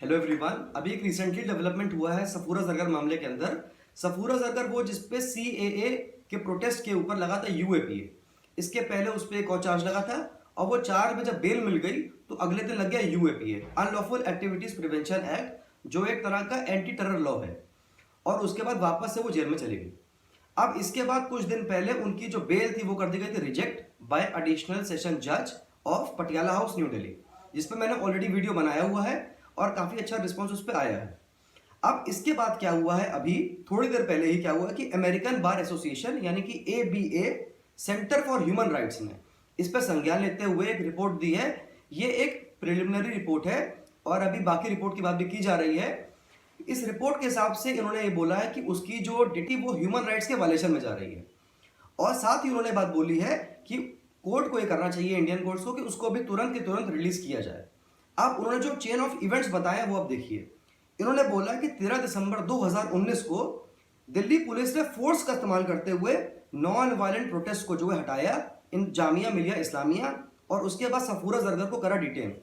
Hello everyone. अभी एक recently development हुआ है सफूरा जरगर मामले के अंदर। सफूरा जरगर वो जिसपे सीएए के प्रोटेस्ट के ऊपर लगा था यूएपीए। इसके पहले उस पर एक और चार्ज लगा था और वो चार्ज में जब बेल मिल गई तो अगले दिन लग गया UAPA, unlawful activities prevention act, जो एक तरह का एंटी टेरर लॉ है। और उसके बाद वापस से वो जेल में चली गई। अब इसके बाद कुछ दिन पहले उनकी जो बेल थी वो कर दी गई थी रिजेक्ट बाय एडिशनल सेशन जज of Patiala house new Delhi, जिसपे मैंने ऑलरेडी वीडियो बनाया हुआ है और काफी अच्छा रिस्पॉन्स उस पर आया है। अब इसके बाद क्या हुआ है, अभी थोड़ी देर पहले ही क्या हुआ कि अमेरिकन बार एसोसिएशन यानी कि ABA, centre for human rights ने इस पर संज्ञान लेते हुए एक रिपोर्ट दी है। ये एक प्रिलिमिनरी रिपोर्ट है और अभी बाकी रिपोर्ट की बात भी की जा रही है। इस रिपोर्ट के हिसाब से इन्होंने ये बोला है कि उसकी जो डिटी वो ह्यूमन राइट्स के वायलेशन में जा रही है। और साथ ही उन्होंने बात बोली है कि कोर्ट को ये करना चाहिए, इंडियन कोर्ट्स को, कि उसको भी तुरंत के तुरंत रिलीज किया जाए। अब उन्होंने जो चेन ऑफ इवेंट्स बताया वो अब देखिए। इन्होंने बोला कि 13 दिसंबर 2019 को दिल्ली पुलिस ने फोर्स का इस्तेमाल करते हुए नॉन वायलेंट प्रोटेस्ट को जो है हटाया इन जामिया मिलिया इस्लामिया, और उसके बाद सफूरा जरगर को करा डिटेन।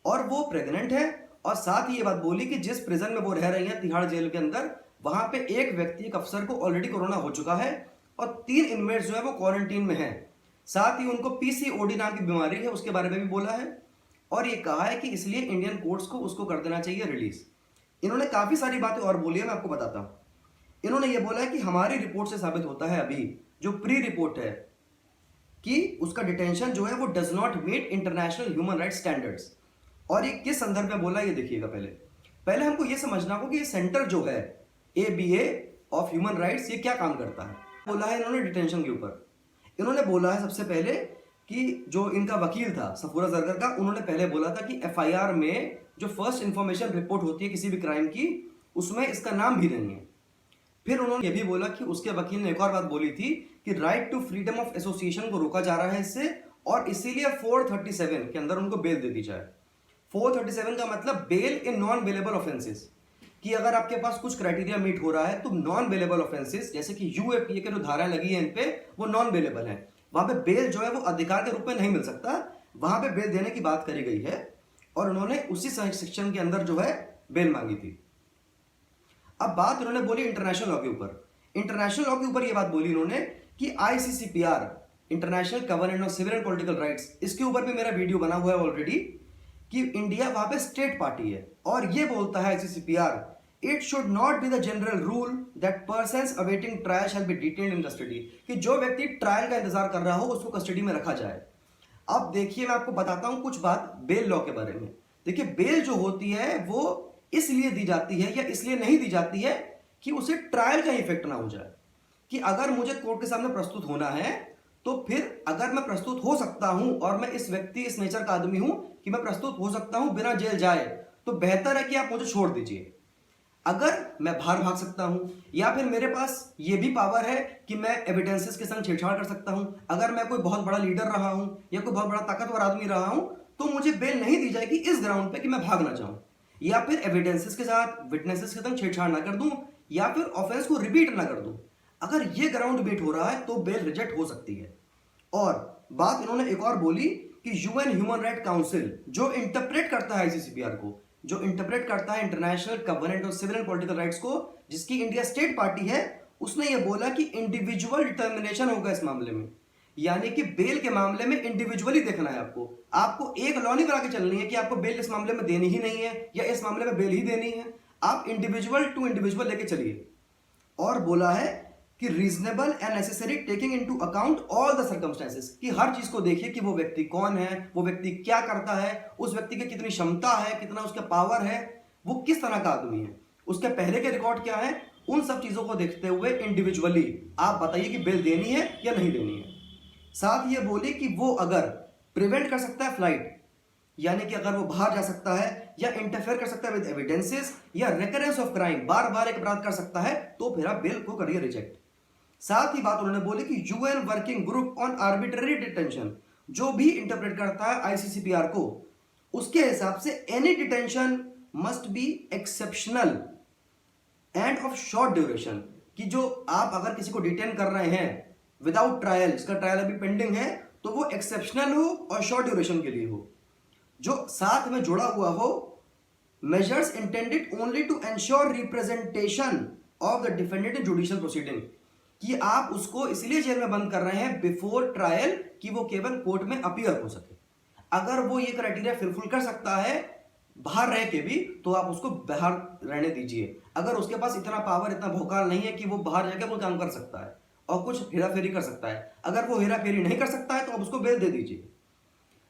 और वो प्रेग्नेंट है। और साथ ही ये बात बोली कि जिस प्रिजन में वो रह रही है तिहाड़ जेल के अंदर, वहां पे एक व्यक्ति, एक अफसर को ऑलरेडी कोरोना हो चुका है और 3 इनमेट्स जो है वो क्वारंटीन में हैं। साथ ही उनको पीसीओडी नाम की बीमारी है, उसके बारे में भी बोला है। और ये कहा है कि इसलिए इंडियन कोर्ट्स को उसको कर देना चाहिए रिलीज। इन्होंने काफी सारी बातें और बोली है, मैं आपको बताता हूं। इन्होंने ये बोला है कि हमारी रिपोर्ट से साबित होता है, अभी जो प्री रिपोर्ट है, कि उसका डिटेंशन जो है वो does not meet international human right standards. और ये किस संदर्भ में बोला ये देखिएगा। पहले पहले हमको ये समझना होगा कि ये सेंटर जो है एबीए ऑफ ह्यूमन राइट्स, ये क्या काम करता है। बोला है इन्होंने डिटेंशन के ऊपर। इन्होंने बोला है सबसे पहले कि जो इनका वकील था सफूरा जरगर का, उन्होंने पहले बोला था कि एफआईआर में जो फर्स्ट इंफॉर्मेशन रिपोर्ट होती है किसी भी क्राइम की, उसमें इसका नाम भी नहीं है। फिर उन्होंने ये भी बोला कि उसके वकील ने एक और बात बोली थी कि right to freedom of association को रोका जा रहा है इससे, और इसीलिए 437 के अंदर उनको बेल दे दी जाए। 437 का मतलब bail in non bailable offences, कि अगर आपके पास कुछ क्राइटेरिया मीट हो रहा है तो नॉन बेलेबल ऑफेंसेस, जैसे कि यूएपीए के जो धाराएं लगी है इन पे, वो नॉन बेलेबल है। वहां पे बेल जो है वो अधिकार के रूप में नहीं मिल सकता, वहां पे बेल देने की बात करी गई है। और उन्होंने उसी सेक्शन के अंदर जो है बेल मांगी थी। अब बात इन्होंने बोली इंटरनेशनल लॉ के ऊपर। इंटरनेशनल लॉ के ऊपर ये बात बोली इन्होंने कि ICCPR, international covenant of civil and political rights, इसके ऊपर भी मेरा वीडियो बना हुआ है ऑलरेडी, कि इंडिया वहां पे स्टेट पार्टी है। और ये बोलता है ICCPR, it should not be the general rule that persons awaiting trial shall be detained in custody, कि जो व्यक्ति ट्रायल का इंतजार कर रहा हो उसको कस्टडी में रखा जाए। अब देखिए, मैं आपको बताता हूं कुछ बात बेल लॉ के बारे में। देखिए, बेल जो होती है वो इसलिए दी जाती है या इसलिए नहीं दी जाती है कि उसे ट्रायल का इफेक्ट ना हो जाए। कि अगर मुझे कोर्ट के सामने प्रस्तुत होना है तो फिर अगर मैं प्रस्तुत हो सकता हूं और मैं इस व्यक्ति, इस नेचर का आदमी हूं कि मैं प्रस्तुत हो सकता हूं बिना जेल जाए, तो बेहतर है कि आप मुझे छोड़ दीजिए। अगर मैं बाहर भाग सकता हूं या फिर मेरे पास ये भी पावर है कि मैं एविडेंसेस के संग छेड़छाड़ कर सकता हूं, अगर मैं कोई बहुत बड़ा लीडर रहा हूं या कोई बहुत बड़ा ताकतवर आदमी रहा हूं, तो मुझे बेल नहीं दी जाएगी इस ग्राउंड पे कि मैं भाग ना जाऊं या फिर एविडेंसेस के साथ विटनेसेस के संग छेड़छाड़ ना कर दूं या फिर ऑफेंस को रिपीट ना कर दूं। अगर ये ग्राउंड बीट हो रहा है तो बेल रिजेक्ट हो सकती है। और बात इन्होंने एक और बोली कि यूएन ह्यूमन राइट काउंसिल जो इंटरप्रेट करता है आईसीसीपीआर को, जो इंटरप्रेट करता है international covenant of civil and political rights को, जिसकी इंडिया स्टेट पार्टी है, उसने ये बोला कि इंडिविजुअल डिटर्मिनेशन होगा इस मामले में। यानी कि बेल के मामले में इंडिविजुअली देखना है आपको। आपको एक लॉ नहीं बना के चलनी है कि आपको बेल इस मामले में देनी ही नहीं है या इस मामले में बेल ही देनी है। आप इंडिविजुअल टू इंडिविजुअल लेके चलिए। और बोला है कि reasonable and necessary taking into account all the circumstances, कि हर चीज को देखिए कि वो व्यक्ति कौन है, वो व्यक्ति क्या करता है, उस व्यक्ति की कितनी क्षमता है, कितना उसका पावर है, वो किस तरह का आदमी है, उसके पहले के रिकॉर्ड क्या है, उन सब चीजों को देखते हुए इंडिविजुअली आप बताइए कि बेल देनी है या नहीं देनी है। साथ ये बोली कि वो अगर प्रिवेंट कर सकता है फ्लाइट, यानी कि अगर वो बाहर जा सकता है या इंटरफेयर कर सकता है विद एविडेंसेस या रिकरेंस ऑफ क्राइम, बार बार एक अपराध कर सकता है, तो फिर आप बेल को करिए रिजेक्ट। साथ ही बात उन्होंने बोली कि UN working group on arbitrary detention जो भी इंटरप्रेट करता है आईसीसीपीआर को, उसके हिसाब से any detention must be exceptional end of short duration, कि जो आप अगर किसी को डिटेन कर रहे हैं विदाउट ट्रायल, जिसका ट्रायल अभी पेंडिंग है, तो वो एक्सेप्शनल हो और शॉर्ट ड्यूरेशन के लिए हो, जो साथ में जुड़ा हुआ हो measures intended only to ensure representation of the defendant in judicial proceeding, कि आप उसको इसलिए जेल में बंद कर रहे हैं बिफोर ट्रायल कि वो केवल कोर्ट में अपीयर हो सके। अगर वो ये क्राइटेरिया फुलफिल कर सकता है बाहर रह के भी, तो आप उसको बाहर रहने दीजिए। अगर उसके पास इतना पावर, इतना भौकाल नहीं है कि वो बाहर जाकर कोई काम कर सकता है और कुछ हेराफेरी कर सकता है, अगर वो हेराफेरी नहीं कर सकता है तो आप उसको बेल दे दीजिए।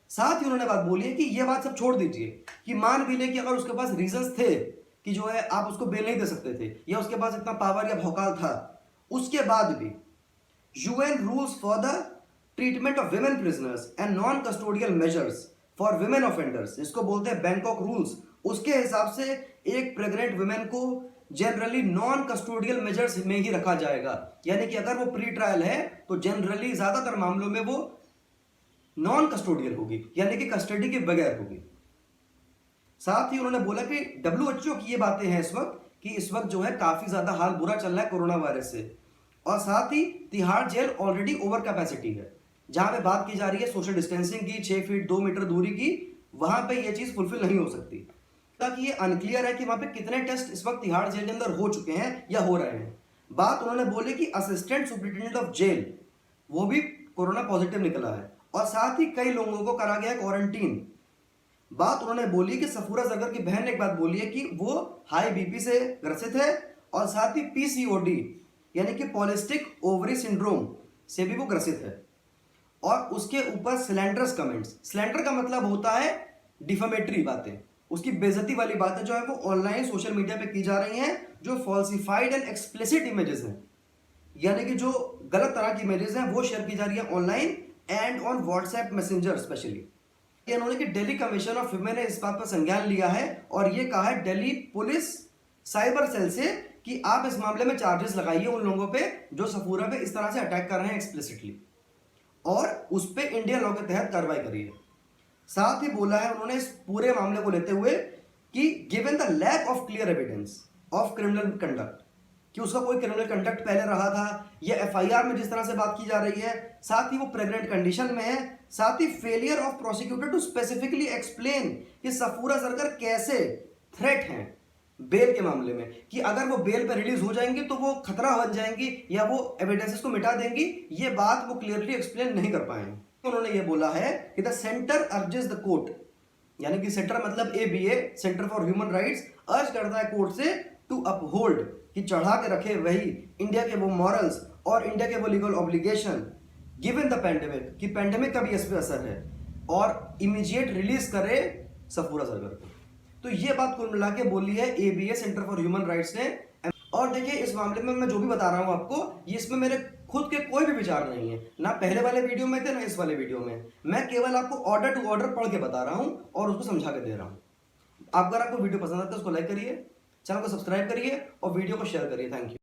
साथ ही उन्होंने बात बोली है कि ये बात सब छोड़ दीजिए कि मान भी ले कि अगर उसके पास रीजंस थे कि जो है आप उसको बेल नहीं दे सकते थे या उसके पास इतना पावर या भौकाल था, उसके बाद भी UN rules for the treatment of women prisoners and non custodial measures for women offenders, इसको बोलते हैं बैंकॉक रूल्स, उसके हिसाब से एक प्रेग्नेंट वुमेन को जनरली नॉन कस्टोडियल मेजर्स में ही रखा जाएगा। यानी कि अगर वो प्री ट्रायल है तो जनरली ज्यादातर मामलों में वो नॉन कस्टोडियल होगी, यानी कि कस्टडी के बगैर होगी। साथ ही उन्होंने बोला कि WHO की ये बातें हैं इस वक्त कि इस वक्त जो है काफी ज्यादा हाल बुरा चल रहा है कोरोना वायरस से, और साथ ही Tihar jail already over capacity है। जहां पे बात की जा रही है सोशल डिस्टेंसिंग की, 6 फीट 2 मीटर दूरी की, वहां पे ये चीज फुलफिल नहीं हो सकती। ताकि ये अनक्लियर है कि वहां पे कितने टेस्ट इस वक्त तिहाड़ जेल के अंदर हो चुके हैं या हो रहे हैं। बात उन्होंने बोली कि असिस्टेंट सुपरिटेंडेंट ऑफ जेल वो भी कोरोना पॉजिटिव निकला है, और साथ ही कई लोगों को करा गया क्वारंटीन। बात उन्होंने बोली कि सफूरा जरगर की बहन ने एक बात बोली है कि वो हाई बीपी से ग्रसित है, और साथ ही PCOD यानी कि पॉलिस्टिक ओवरी सिंड्रोम से भी वो ग्रसित है। और उसके ऊपर स्लैंडरस कमेंट्स, स्लैंडर का मतलब होता है डिफेमेटरी बातें, उसकी बेइज्जती वाली बातें जो है वो ऑनलाइन सोशल मीडिया पे की जा रही हैं, जो फॉल्सिफाइड एंड एक्सप्लिसिट इमेजेस हैं, यानी कि जो गलत तरह की इमेजेस हैं वो शेयर की जा रही है online and on WhatsApp messenger specially. इन्होंने कि दिल्ली कमीशन ऑफ विमेन ने इस बात पर संज्ञान लिया है और ये कहा है दिल्ली पुलिस साइबर सेल से कि आप इस मामले में चार्जेस लगाइए उन लोगों पे जो सफूरा पे इस तरह से अटैक कर रहे हैं एक्सप्लिसिटली, और उस पे इंडियन लॉ के तहत कार्रवाई करिए। साथ ही बोला है उन्होंने इस पूरे मामले को लेते हुए कि given the lack of clear evidence of criminal conduct, कि उसका कोई क्रिमिनल कंडक्ट पहले रहा था, या FIR में जिस तरह से बात की जा रही है, साथ ही वो प्रेग्नेंट कंडीशन में है, साथ ही failure of prosecutor to specifically explain कि सफूरा जरगर कैसे थ्रेट हैं बेल के मामले में, कि अगर वो बेल पर रिलीज हो जाएंगी तो वो खतरा बन जाएंगी या वो एविडेंसेस को मिटा देंगी, ये बात वो क्लियरली एक्सप्लेन नहीं कर पाए। उन्होंने ये बोला है कि the centre urges the court, यानी कि सेंटर मतलब ABA centre for human rights, अर्ज करता है कोर्ट से टू अपहोल्ड, कि चढ़ा के रखे वही इंडिया के वो मॉरल्स और इंडिया के वो legal obligation given the pandemic, कि पेंडेमिक का भी इस पे असर है, और इमीडिएट रिलीज करे सफूरा जरगर को। तो ये बात कुल मिला के बोली है ABA centre for human rights ने। और देखिए इस मामले में मैं जो भी बता रहा हूं आपको, ये इसमें मेरे खुद के कोई भी विचार नहीं है, ना पहले वाले वीडियो में थे ना इस वाले वीडियो में, मैं केवल आपको ऑर्डर टू ऑर्डर पढ़ के बता रहा हूं और उसको समझा के दे रहा हूं। अगर आपको वीडियो पसंद आता है तो उसको लाइक करिए, चैनल को सब्सक्राइब करिए और वीडियो को शेयर करिए। Thank you.